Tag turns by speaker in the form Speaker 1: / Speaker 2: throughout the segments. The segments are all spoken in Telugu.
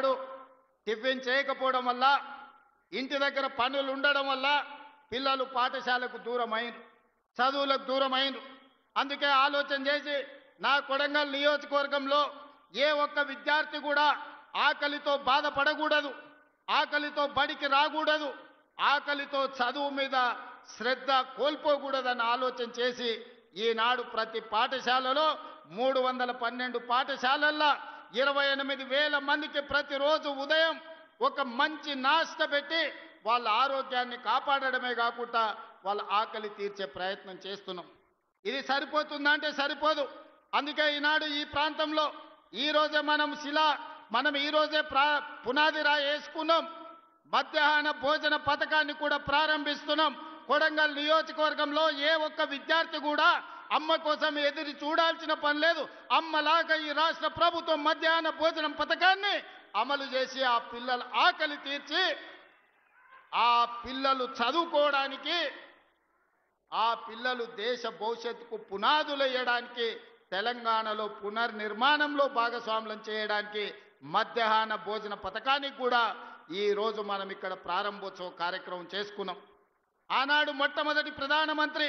Speaker 1: ఈనాడు టిఫిన్ చేయకపోవడం వల్ల ఇంటి దగ్గర పనులు ఉండడం వల్ల పిల్లలు పాఠశాలకు దూరమైండ్రు, చదువులకు దూరమైండ్రు. అందుకే ఆలోచన చేసి నా కొడంగల్ నియోజకవర్గంలో ఏ ఒక్క విద్యార్థి కూడా ఆకలితో బాధపడకూడదు, ఆకలితో బడికి రాకూడదు, ఆకలితో చదువు మీద శ్రద్ధ కోల్పోకూడదని ఆలోచన చేసి ఈనాడు ప్రతి పాఠశాలలో 312 పాఠశాలల్లో 28,000 మందికి ప్రతిరోజు ఉదయం ఒక మంచి నాష్ట పెట్టి వాళ్ళ ఆరోగ్యాన్ని కాపాడడమే కాకుండా వాళ్ళ ఆకలి తీర్చే ప్రయత్నం చేస్తున్నాం. ఇది సరిపోతుందా అంటే సరిపోదు. అందుకే ఈనాడు ఈ ప్రాంతంలో ఈరోజే మనం ఈరోజే పునాది రాయి వేసుకున్నాం. మధ్యాహ్న భోజన పథకాన్ని కూడా ప్రారంభిస్తున్నాం. కొడంగల్ నియోజకవర్గంలో ఏ ఒక్క విద్యార్థి కూడా అమ్మ కోసం ఎదురు చూడాల్సిన పని లేదు. అమ్మలాగా ఈ రాష్ట్ర ప్రభుత్వం మధ్యాహ్న భోజనం పథకాన్ని అమలు చేసి ఆ పిల్లల ఆకలి తీర్చి ఆ పిల్లలు చదువుకోవడానికి, ఆ పిల్లలు దేశ భవిష్యత్తుకు పునాదులు వేయడానికి, తెలంగాణలో పునర్నిర్మాణంలో భాగస్వాములను చేయడానికి మధ్యాహ్న భోజన పథకానికి కూడా ఈరోజు మనం ఇక్కడ ప్రారంభోత్సవ కార్యక్రమం చేసుకున్నాం. ఆనాడు మొట్టమొదటి ప్రధానమంత్రి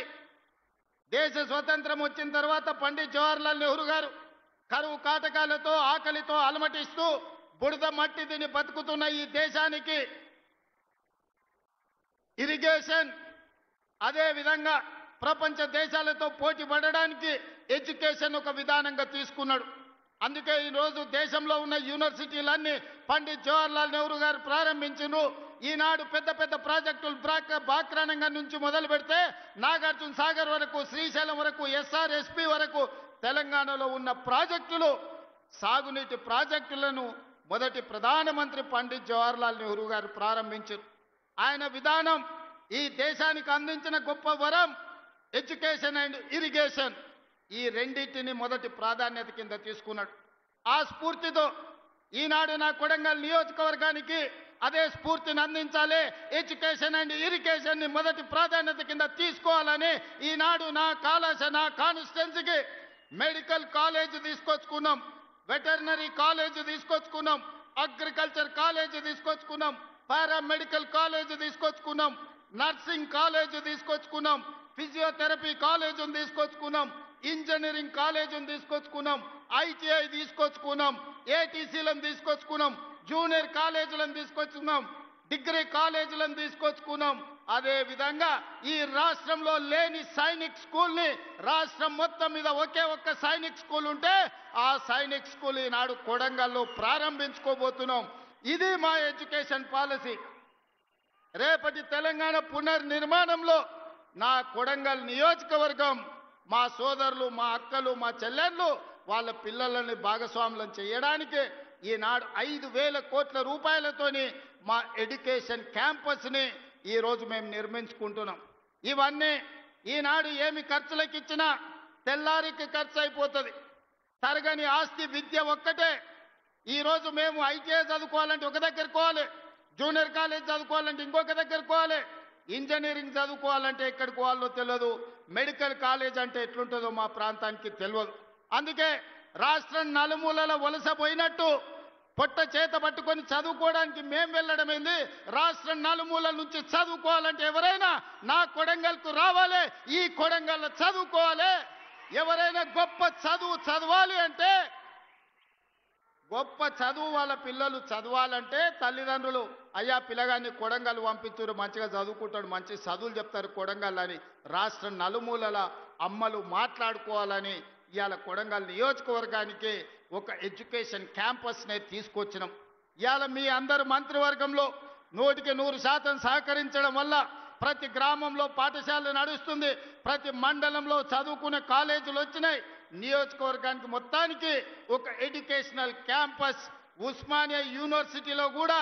Speaker 1: దేశ స్వతంత్రం వచ్చిన తర్వాత పండిత్ జవహర్లాల్ నెహ్రూ గారు కరువు కాటకాలతో ఆకలితో అలమటిస్తూ బురద మట్టి తిని బతుకుతున్న ఈ దేశానికి ఇరిగేషన్, అదే విధంగా ప్రపంచ దేశాలతో పోటీ పడడానికి ఎడ్యుకేషన్ ఒక విధానంగా తీసుకున్నాడు. అందుకే ఈరోజు దేశంలో ఉన్న యూనివర్సిటీలన్నీ పండిత్ జవహర్లాల్ నెహ్రూ గారు ప్రారంభించారు. ఈనాడు పెద్ద పెద్ద ప్రాజెక్టులు బాక్రానంగం నుంచి మొదలు పెడితే నాగార్జున సాగర్ వరకు, శ్రీశైలం వరకు, ఎస్ఆర్ఎస్పి వరకు తెలంగాణలో ఉన్న ప్రాజెక్టులు, సాగునీటి ప్రాజెక్టులను మొదటి ప్రధానమంత్రి పండిత్ జవహర్లాల్ నెహ్రూ గారు ప్రారంభించారు. ఆయన విధానం ఈ దేశానికి అందించిన గొప్ప వరం ఎడ్యుకేషన్ అండ్ ఇరిగేషన్. ఈ రెండింటిని మొదటి ప్రాధాన్యత కింద తీసుకున్నాడు. ఆ స్ఫూర్తితో ఈనాడు నా కొడంగల్ నియోజకవర్గానికి అదే స్ఫూర్తిని అందించాలి, ఎడ్యుకేషన్ అండ్ ఇరిగేషన్ ని మొదటి ప్రాధాన్యత కింద తీసుకోవాలని ఈనాడు నా కాన్స్టిట్యున్సీకి మెడికల్ కాలేజ్ తీసుకొచ్చుకున్నాం, వెటర్నరీ కాలేజ్ తీసుకొచ్చుకున్నాం, అగ్రికల్చర్ కాలేజ్ తీసుకొచ్చుకున్నాం, పారామెడికల్ కాలేజ్ తీసుకొచ్చుకున్నాం, నర్సింగ్ కాలేజ్ తీసుకొచ్చుకున్నాం, ఫిజియోథెరపీ కాలేజ్ తీసుకొచ్చుకున్నాం, ఇంజనీరింగ్ కాలేజ్ తీసుకొచ్చుకున్నాం, ఐటీఐ తీసుకొచ్చుకున్నాం, ఏటీసీలను తీసుకొచ్చుకున్నాం, జూనియర్ కాలేజీలను తీసుకొచ్చుకున్నాం, డిగ్రీ కాలేజీలను తీసుకొచ్చుకున్నాం. అదే విధంగా ఈ రాష్ట్రంలో లేని సైనిక్ స్కూల్ ని రాష్ట్రం మొత్తం మీద ఒకే ఒక్క సైనిక్ స్కూల్ ఉంటే ఆ సైనిక్ స్కూల్ ఈనాడు కొడంగల్లో ప్రారంభించుకోబోతున్నాం. ఇది మా ఎడ్యుకేషన్ పాలసీ. రేపటి తెలంగాణ పునర్నిర్మాణంలో నా కొడంగల్ నియోజకవర్గం మా సోదరులు, మా అక్కలు, మా చెల్లెళ్ళు వాళ్ళ పిల్లలని భాగస్వాములను చేయడానికి ఈనాడు 5,000 కోట్ల రూపాయలతోని మా ఎడ్యుకేషన్ క్యాంపస్ని ఈరోజు మేము నిర్మించుకుంటున్నాం. ఇవన్నీ ఈనాడు ఏమి ఖర్చులకు ఇచ్చినా తెల్లారికి ఖర్చు అయిపోతుంది. తరగని ఆస్తి విద్య ఒక్కటే. ఈరోజు మేము ఐటీఐ చదువుకోవాలంటే ఒక దగ్గరికి పోవాలి, జూనియర్ కాలేజ్ చదువుకోవాలంటే ఇంకొక దగ్గరికి పోవాలి, ఇంజనీరింగ్ చదువుకోవాలంటే ఎక్కడికి పోవాలో తెలియదు, మెడికల్ కాలేజ్ అంటే ఎట్లుంటుందో మా ప్రాంతానికి తెలియదు. అందుకే రాష్ట్రం నలుమూలల వలసపోయినట్టు పొట్ట చేత పట్టుకొని చదువుకోవడానికి మేము వెళ్ళడం ఏంది, రాష్ట్రం నలుమూలల నుంచి చదువుకోవాలంటే ఎవరైనా నా కొడంగల్కు రావాలి, ఈ కొడంగల్ చదువుకోవాలి. ఎవరైనా గొప్ప చదువు చదవాలి అంటే, గొప్ప చదువు వాళ్ళ పిల్లలు చదవాలంటే తల్లిదండ్రులు అయ్యా పిల్లగాన్ని కొడంగల్ పంపించారు, మంచిగా చదువుకుంటాడు, మంచి చదువులు చెప్తారు కొడంగల్ అని రాష్ట్రం నలుమూలల అమ్మలు మాట్లాడుకోవాలని ఇవాళ కొడంగల్ నియోజకవర్గానికి ఒక ఎడ్యుకేషన్ క్యాంపస్నే తీసుకొచ్చినాం. ఇవాళ మీ అందరు మంత్రివర్గంలో 100% సహకరించడం వల్ల ప్రతి గ్రామంలో పాఠశాల నడుస్తుంది, ప్రతి మండలంలో చదువుకునే కాలేజీలు వచ్చినాయి. నియోజకవర్గానికి మొత్తానికి ఒక ఎడ్యుకేషనల్ క్యాంపస్. ఉస్మానియా యూనివర్సిటీలో కూడా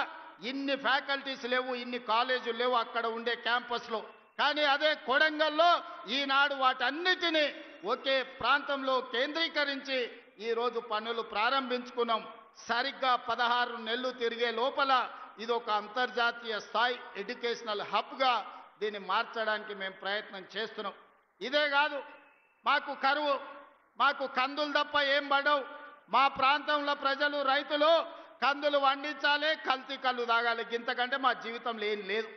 Speaker 1: ఇన్ని ఫ్యాకల్టీస్ లేవు, ఇన్ని కాలేజీలు లేవు అక్కడ ఉండే క్యాంపస్లో. కానీ అదే కొడంగల్లో ఈనాడు వాటన్నిటినీ ఒకే ప్రాంతంలో కేంద్రీకరించి ఈరోజు పనులు ప్రారంభించుకున్నాం. సరిగ్గా 16 నెలలు తిరిగే లోపల ఇది ఒక అంతర్జాతీయ స్థాయి ఎడ్యుకేషనల్ హబ్గా దీన్ని మార్చడానికి మేము ప్రయత్నం చేస్తున్నాం. ఇదే కాదు, మాకు కరువు, మాకు కందులు తప్ప ఏం పడవు. మా ప్రాంతంలో ప్రజలు, రైతులు కందులు వండించాలి, కల్తీ కళ్ళు తాగాలి. ఇంతకంటే మా జీవితంలో ఏం లేదు.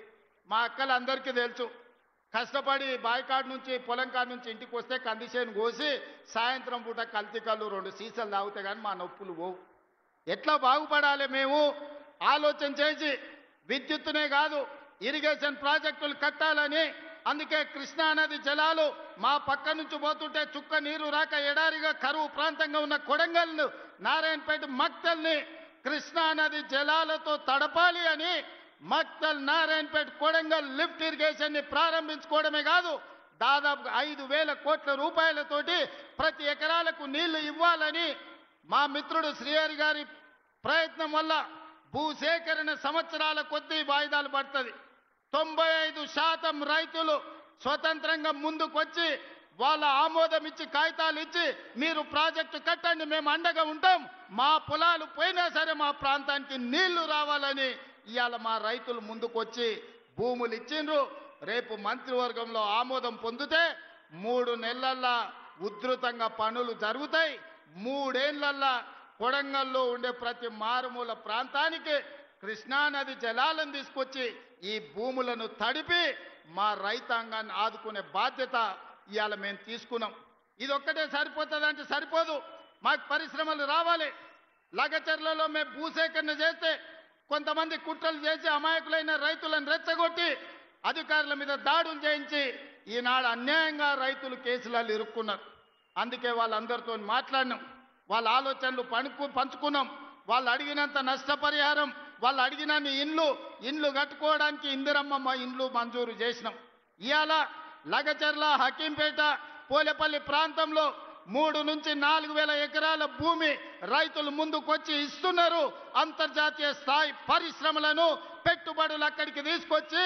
Speaker 1: మా అక్కలందరికీ తెలుసు. కష్టపడి బాయికాడు నుంచి పొలం కాడ నుంచి ఇంటికి వస్తే కందిసేను కోసి సాయంత్రం పూట కల్తీ కళ్ళు 2 సీసాలు తాగితే కానీ మా నొప్పులు పోవు. ఎట్లా బాగుపడాలి మేము ఆలోచన చేసి విద్యుత్తునే కాదు ఇరిగేషన్ ప్రాజెక్టులు కట్టాలని, అందుకే కృష్ణానది జలాలు మా పక్క నుంచి పోతుంటే చుక్క నీరు రాక ఎడారిగా కరువు ప్రాంతంగా ఉన్న కొడంగల్ను, నారాయణపేట, మక్తల్ని కృష్ణానది జలాలతో తడపాలి అని మక్తల్, నారాయణపేట, కొడంగల్ లిఫ్ట్ ఇరిగేషన్ ని ప్రారంభించుకోవడమే కాదు, దాదాపు 5,000 కోట్ల రూపాయలతోటి ప్రతి ఎకరాలకు నీళ్లు ఇవ్వాలని మా మిత్రుడు శ్రీహరి గారి ప్రయత్నం వల్ల భూసేకరణ సంవత్సరాల కొద్దీ వాయిదాలు పడుతుంది. 95% రైతులు స్వతంత్రంగా ముందుకొచ్చి వాళ్ళ ఆమోదం ఇచ్చి కాగితాలు ఇచ్చి మీరు ప్రాజెక్టు కట్టండి, మేము అండగా ఉంటాం, మా పొలాలు పోయినా సరే మా ప్రాంతానికి నీళ్లు రావాలని ఇవాళ మా రైతులు ముందుకొచ్చి భూములు ఇచ్చిండ్రు. రేపు మంత్రివర్గంలో ఆమోదం పొందితే 3 నెలల్లో ఉధృతంగా పనులు జరుగుతాయి. 3 ఏళ్లల్లో కొడంగల్లో ఉండే ప్రతి మారుమూల ప్రాంతానికి కృష్ణానది జలాలను తీసుకొచ్చి ఈ భూములను తడిపి మా రైతాంగాన్ని ఆదుకునే బాధ్యత ఇవాళ మేము తీసుకున్నాం. ఇది ఒక్కటే సరిపోతుందంటే సరిపోదు, మాకు పరిశ్రమలు రావాలి. లగచర్లలో మేము భూసేకరణ చేస్తే కొంతమంది కుట్రలు చేసి అమాయకులైన రైతులను రెచ్చగొట్టి అధికారుల మీద దాడులు చేయించి ఈనాడు అన్యాయంగా రైతులు కేసులలో ఇరుక్కున్నారు. అందుకే వాళ్ళందరితో మాట్లాడినాం, వాళ్ళ ఆలోచనలు పంచుకున్నాం. వాళ్ళు అడిగినంత నష్టపరిహారం, వాళ్ళు అడిగినన్ని ఇండ్లు కట్టుకోవడానికి ఇందిరమ్మ ఇండ్లు మంజూరు చేసినాం. ఇవాళ లగచర్ల, హకీంపేట, పోలేపల్లి ప్రాంతంలో 3 నుంచి 4,000 ఎకరాల భూమి రైతులు ముందుకొచ్చి ఇస్తున్నారు. అంతర్జాతీయ స్థాయి పరిశ్రమలను, పెట్టుబడులు అక్కడికి తీసుకొచ్చి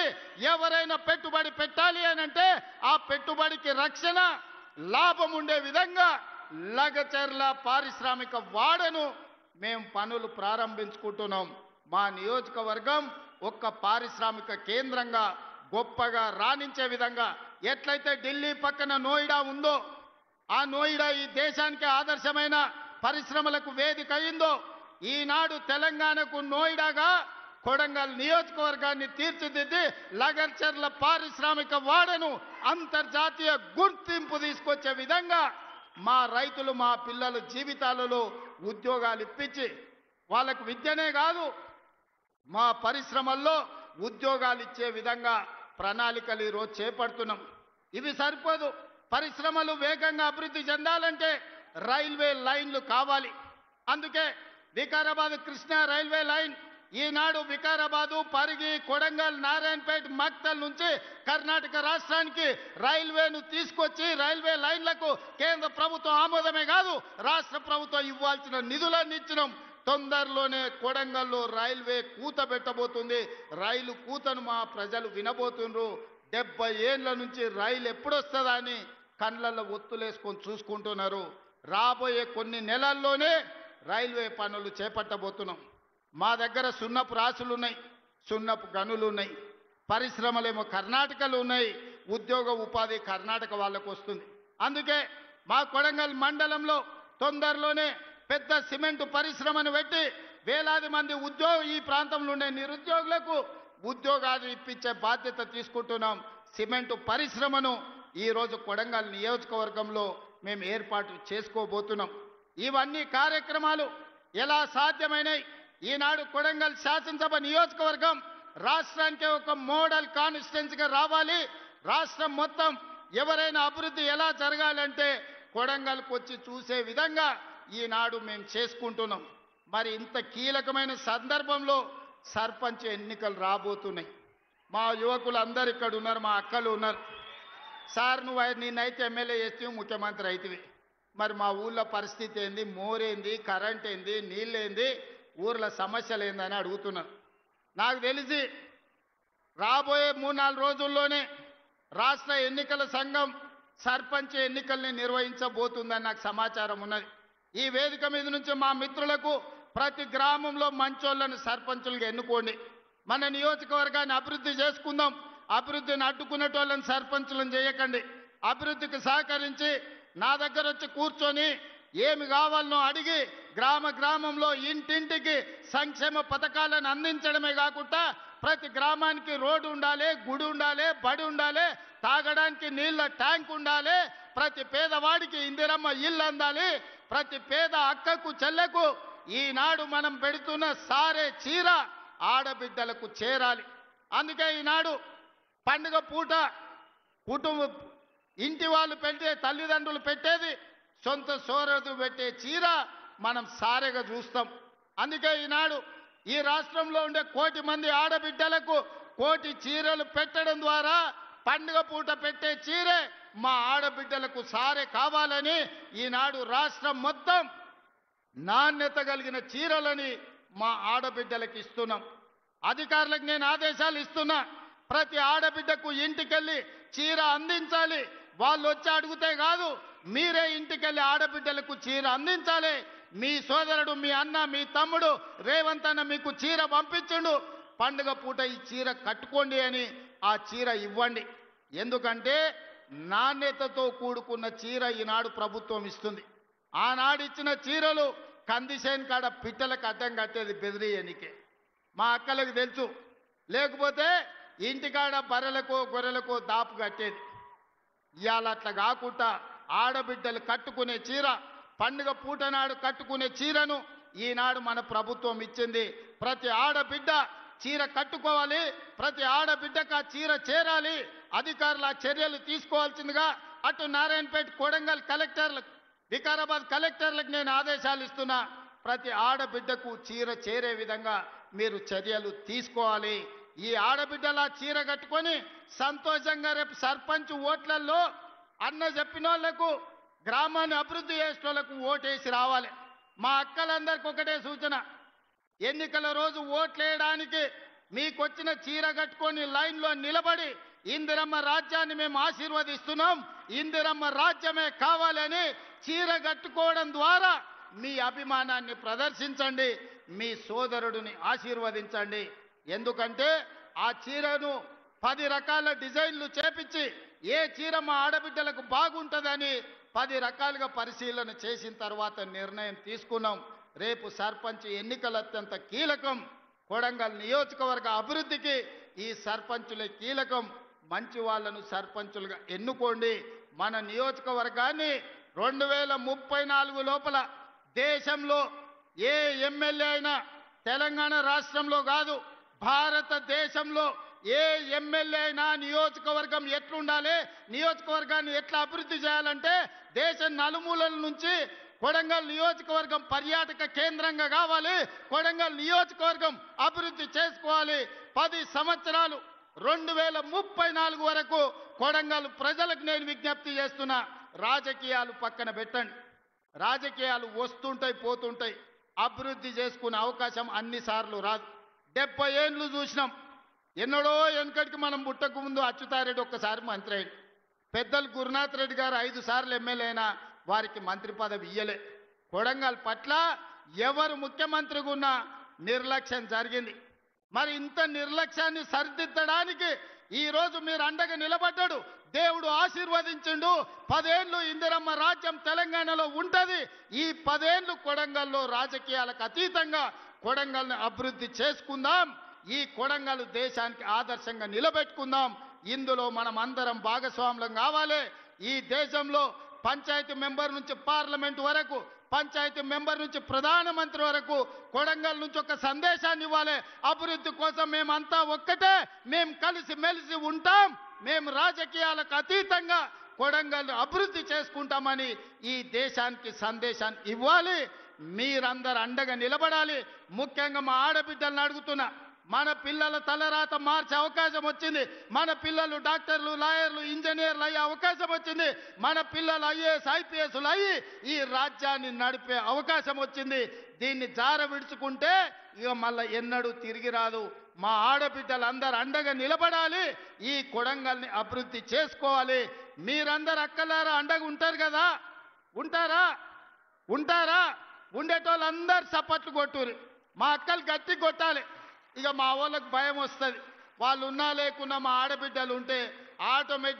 Speaker 1: ఎవరైనా పెట్టుబడి పెట్టాలి అని అంటే ఆ పెట్టుబడికి రక్షణ, లాభం ఉండే విధంగా లగచర్ల పారిశ్రామిక వాడను మేము పనులు ప్రారంభించుకుంటున్నాం. మా నియోజకవర్గం ఒక్క పారిశ్రామిక కేంద్రంగా గొప్పగా రాణించే విధంగా ఎట్లయితే ఢిల్లీ పక్కన నోయిడా ఉందో, ఆ నోయిడా ఈ దేశానికి ఆదర్శమైన పరిశ్రమలకు వేదిక అయిందో, ఈనాడు తెలంగాణకు నోయిడాగా కొడంగల్ నియోజకవర్గాన్ని తీర్చిదిద్ది లగచర్ల పారిశ్రామిక వాడను అంతర్జాతీయ గుర్తింపు తీసుకొచ్చే విధంగా మా రైతులు, మా పిల్లల జీవితాలలో ఉద్యోగాలు ఇప్పించి వాళ్ళకు విద్యనే కాదు మా పరిశ్రమల్లో ఉద్యోగాలు ఇచ్చే విధంగా ప్రణాళికలు ఈరోజు చేపడుతున్నాం. ఇవి సరిపోదు, పరిశ్రమలు వేగంగా అభివృద్ధి చెందాలంటే రైల్వే లైన్లు కావాలి. అందుకే వికారాబాద్ కృష్ణా రైల్వే లైన్ ఈనాడు వికారాబాదు, పరిగి, కొడంగల్, నారాయణపేట, మక్తల్ నుంచి కర్ణాటక రాష్ట్రానికి రైల్వేను తీసుకొచ్చి రైల్వే లైన్లకు కేంద్ర ప్రభుత్వం ఆమోదమే కాదు రాష్ట్ర ప్రభుత్వం ఇవ్వాల్సిన నిధులన్నీ ఇచ్చినాం. తొందరలోనే కొడంగల్లో రైల్వే కూత పెట్టబోతుంది. రైలు కూతను మా ప్రజలు వినబోతుండ్రు. 70 ఏళ్ల నుంచి రైలు ఎప్పుడొస్తుందా అని కళ్ళల్లో ఒత్తులేసుకొని చూసుకుంటున్నారు. రాబోయే కొన్ని నెలల్లోనే రైల్వే పనులు చేపట్టబోతున్నాం. మా దగ్గర సున్నపు రాసులు ఉన్నాయి, సున్నపు గనులు ఉన్నాయి, పరిశ్రమలేమో కర్ణాటకలో ఉన్నాయి, ఉద్యోగ ఉపాధి కర్ణాటక వాళ్ళకు వస్తుంది. అందుకే మా కొడంగల్ మండలంలో తొందరలోనే పెద్ద సిమెంట్ పరిశ్రమను పెట్టి వేలాది మంది ఈ ప్రాంతంలో ఉండే నిరుద్యోగులకు ఉద్యోగాలు ఇప్పించే బాధ్యత తీసుకుంటున్నాం. సిమెంట్ పరిశ్రమను ఈరోజు కొడంగల్ నియోజకవర్గంలో మేము ఏర్పాటు చేసుకోబోతున్నాం. ఇవన్నీ కార్యక్రమాలు ఎలా సాధ్యమైనాయి? ఈనాడు కొడంగల్ శాసనసభ నియోజకవర్గం రాష్ట్రానికి ఒక మోడల్ కాన్స్టిట్యున్సీగా రావాలి. రాష్ట్రం మొత్తం ఎవరైనా అభివృద్ధి ఎలా జరగాలంటే కొడంగల్కి వచ్చి చూసే విధంగా ఈనాడు మేము చేసుకుంటున్నాం. మరి ఇంత కీలకమైన సందర్భంలో సర్పంచ్ ఎన్నికలు రాబోతున్నాయి. మా యువకులు అందరు ఇక్కడ ఉన్నారు, మా అక్కలు ఉన్నారు. సార్ నిన్నైతే ఎమ్మెల్యే చేస్తే ముఖ్యమంత్రి అవుతుంది, మరి మా ఊళ్ళో పరిస్థితి ఏంది, మోరేంది, కరెంట్ ఏంది, నీళ్ళేంది, ఊర్ల సమస్యలు ఏందని అడుగుతున్నారు. నాకు తెలిసి రాబోయే 3-4 రోజుల్లోనే రాష్ట్ర ఎన్నికల సంఘం సర్పంచ్ ఎన్నికల్ని నిర్వహించబోతుందని నాకు సమాచారం ఉన్నది. ఈ వేదిక మీద నుంచి మా మిత్రులకు ప్రతి గ్రామంలో మంచోళ్ళను సర్పంచులుగా ఎన్నుకోండి. మన నియోజకవర్గాన్ని అభివృద్ధి చేసుకుందాం. అభివృద్ధిని అడ్డుకునేటోళ్ళని సర్పంచులను చేయకండి. అభివృద్ధికి సహకరించి నా దగ్గర వచ్చి కూర్చొని ఏమి కావాలనో అడిగి గ్రామ గ్రామంలో ఇంటింటికి సంక్షేమ పథకాలను అందించడమే కాకుండా ప్రతి గ్రామానికి రోడ్డు ఉండాలి, గుడి ఉండాలి, బడి ఉండాలి, తాగడానికి నీళ్ళ ట్యాంక్ ఉండాలి, ప్రతి పేదవాడికి ఇందిరమ్మ ఇల్లు అందాలి, ప్రతి పేద అక్కకు చెల్లెకు ఈనాడు మనం పెడుతున్న సారే చీర ఆడబిడ్డలకు చేరాలి. అందుకే ఈనాడు పండుగ పూట కుటుంబ ఇంటి వాళ్ళు పెట్టే తల్లిదండ్రులు పెట్టేది సొంత సోదరుడు పెట్టే చీర మనం సారెగా చూస్తాం. అందుకే ఈనాడు ఈ రాష్ట్రంలో ఉండే 1 కోటి మంది ఆడబిడ్డలకు 1 కోటి చీరలు పెట్టడం ద్వారా పండుగ పూట పెట్టే చీరే మా ఆడబిడ్డలకు సారే కావాలని ఈనాడు రాష్ట్రం మొత్తం నాణ్యత కలిగిన చీరలని మా ఆడబిడ్డలకు ఇస్తున్నాం. అధికారులకు నేను ఆదేశాలు ఇస్తున్నా, ప్రతి ఆడబిడ్డకు ఇంటికెళ్ళి చీర అందించాలి. వాళ్ళు వచ్చి అడిగితే కాదు, మీరే ఇంటికెళ్ళి ఆడబిడ్డలకు చీర అందించాలి. మీ సోదరుడు, మీ అన్న, మీ తమ్ముడు రేవంత్ అన్న మీకు చీర పంపించుండు, పండుగ పూట ఈ చీర కట్టుకోండి అని ఆ చీర ఇవ్వండి. ఎందుకంటే నాణ్యతతో కూడుకున్న చీర ఈనాడు ప్రభుత్వం ఇస్తుంది. ఆనాడు ఇచ్చిన చీరలు కందిసేన్ కాడ పిట్టలకు అడ్డం కట్టేది బెదిరియనికే, మా అక్కలకు తెలుసు. లేకపోతే ఇంటికాడ బర్రెలకో గొర్రెలకో దాపు కట్టేది. ఇవాళ అట్లా కాకుండా ఆడబిడ్డలు కట్టుకునే చీర, పండుగ పూట నాడు కట్టుకునే చీరను ఈనాడు మన ప్రభుత్వం ఇచ్చింది. ప్రతి ఆడబిడ్డ చీర కట్టుకోవాలి, ప్రతి ఆడబిడ్డకు ఆ చీర చేరాలి. అధికారులు ఆ చర్యలు తీసుకోవాల్సిందిగా అటు నారాయణపేట, కొడంగల్ కలెక్టర్లకు, వికారాబాద్ కలెక్టర్లకు నేను ఆదేశాలు ఇస్తున్నా. ప్రతి ఆడబిడ్డకు చీర చేరే విధంగా మీరు చర్యలు తీసుకోవాలి. ఈ ఆడబిడ్డల చీర కట్టుకొని సంతోషంగా రేపు సర్పంచ్ ఓట్లలో అన్న చెప్పిన వాళ్ళకు, గ్రామాన్ని అభివృద్ధి చేసే వాళ్ళకు ఓటేసి రావాలి. మా అక్కలందరికీ ఒకటే సూచన, ఎన్నికల రోజు ఓట్లేయడానికి మీకు వచ్చిన చీర కట్టుకొని లైన్లో నిలబడి ఇందిరమ్మ రాజ్యాన్ని మేము ఆశీర్వదిస్తున్నాం, ఇందిరమ్మ రాజ్యమే కావాలని చీర కట్టుకోవడం ద్వారా మీ అభిమానాన్ని ప్రదర్శించండి, మీ సోదరుడిని ఆశీర్వదించండి. ఎందుకంటే ఆ చీరను 10 రకాల డిజైన్లు చేపించి ఏ చీర మా ఆడబిడ్డలకు బాగుంటుందని 10 రకాలుగా పరిశీలన చేసిన తర్వాత నిర్ణయం తీసుకున్నాం. రేపు సర్పంచ్ ఎన్నికలు అత్యంత కీలకం. కొడంగల్ నియోజకవర్గ అభివృద్ధికి ఈ సర్పంచులే కీలకం. మంచి వాళ్ళను సర్పంచులుగా ఎన్నుకోండి. మన నియోజకవర్గాన్ని 2034 లోపల దేశంలో ఏ ఎమ్మెల్యే అయినా, తెలంగాణ రాష్ట్రంలో కాదు భారతదేశంలో ఏ ఎమ్మెల్యే అయినా నియోజకవర్గం ఎట్లుండాలి, నియోజకవర్గాన్ని ఎట్లా అభివృద్ధి చేయాలంటే దేశం నలుమూలల నుంచి కొడంగల్ నియోజకవర్గం పర్యాటక కేంద్రంగా కావాలి, కొడంగల్ నియోజకవర్గం అభివృద్ధి చేసుకోవాలి. 10 సంవత్సరాలు 2034 వరకు కొడంగల్ ప్రజలకు నేను విజ్ఞప్తి చేస్తున్నా, రాజకీయాలు పక్కన పెట్టండి. రాజకీయాలు వస్తుంటాయి పోతుంటాయి, అభివృద్ధి చేసుకునే అవకాశం అన్నిసార్లు రాదు. 70 ఏళ్ళు చూసినాం. ఎన్నడో వెనకటికి మనం పుట్టక ముందు అచ్యుతారెడ్డి ఒక్కసారి మంత్రి అయ్యాడు. పెద్దలు గురునాథ్ రెడ్డి గారు 5 సార్లు ఎమ్మెల్యే అయినా వారికి మంత్రి పదవి ఇయ్యలే. కొడంగల్ పట్ల ఎవరు ముఖ్యమంత్రిగా ఉన్నా నిర్లక్ష్యం జరిగింది. మరి ఇంత నిర్లక్ష్యాన్ని సరిదిద్దడానికి ఈరోజు మీరు అండగా నిలబడ్డాడు, దేవుడు ఆశీర్వదించిండు. 10 ఏళ్ళు ఇందిరమ్మ రాజ్యం తెలంగాణలో ఉంటది. ఈ 10 ఏళ్ళు కొడంగల్లో రాజకీయాలకు అతీతంగా కొడంగల్ని అభివృద్ధి చేసుకుందాం. ఈ కొడంగల్ దేశానికి ఆదర్శంగా నిలబెట్టుకుందాం. ఇందులో మనం అందరం భాగస్వాములం కావాలి. ఈ దేశంలో పంచాయతీ మెంబర్ నుంచి పార్లమెంట్ వరకు, పంచాయతీ మెంబర్ నుంచి ప్రధానమంత్రి వరకు కొడంగల్ నుంచి ఒక సందేశాన్ని ఇవ్వాలి. అభివృద్ధి కోసం మేమంతా ఒక్కటే, మేము కలిసి మెలిసి ఉంటాం, మేము రాజకీయాలకు అతీతంగా కొడంగల్ అభివృద్ధి చేసుకుంటామని ఈ దేశానికి సందేశాన్ని ఇవ్వాలి. మీరందరూ అండగా నిలబడాలి. ముఖ్యంగా మా ఆడబిడ్డలను అడుగుతున్నా, మన పిల్లల తలరాత మార్చే అవకాశం వచ్చింది. మన పిల్లలు డాక్టర్లు, లాయర్లు, ఇంజనీర్లు అయ్యే అవకాశం వచ్చింది. మన పిల్లలు ఐఏఎస్, ఐపీఎస్లు అయ్యి ఈ రాజ్యాన్ని నడిపే అవకాశం వచ్చింది. దీన్ని జార విడుచుకుంటే ఇక మళ్ళీ ఎన్నడూ తిరిగి రాదు. మా ఆడబిడ్డలందరూ అండగా నిలబడాలి. ఈ కొడంగల్ని అభివృద్ధి చేసుకోవాలి. మీరందరూ అక్కలారా అండగా ఉంటారు కదా? ఉంటారా? ఉంటారా? ఉండేటోళ్ళందరూ చప్పట్లు కొట్టురు. మా అక్కలు గట్టి కొట్టాలి. ఇక మా వాళ్ళకి భయం వస్తుంది. వాళ్ళు ఉన్నా లేకున్నా మా ఆడబిడ్డలు ఉంటే ఆటోమేటిక్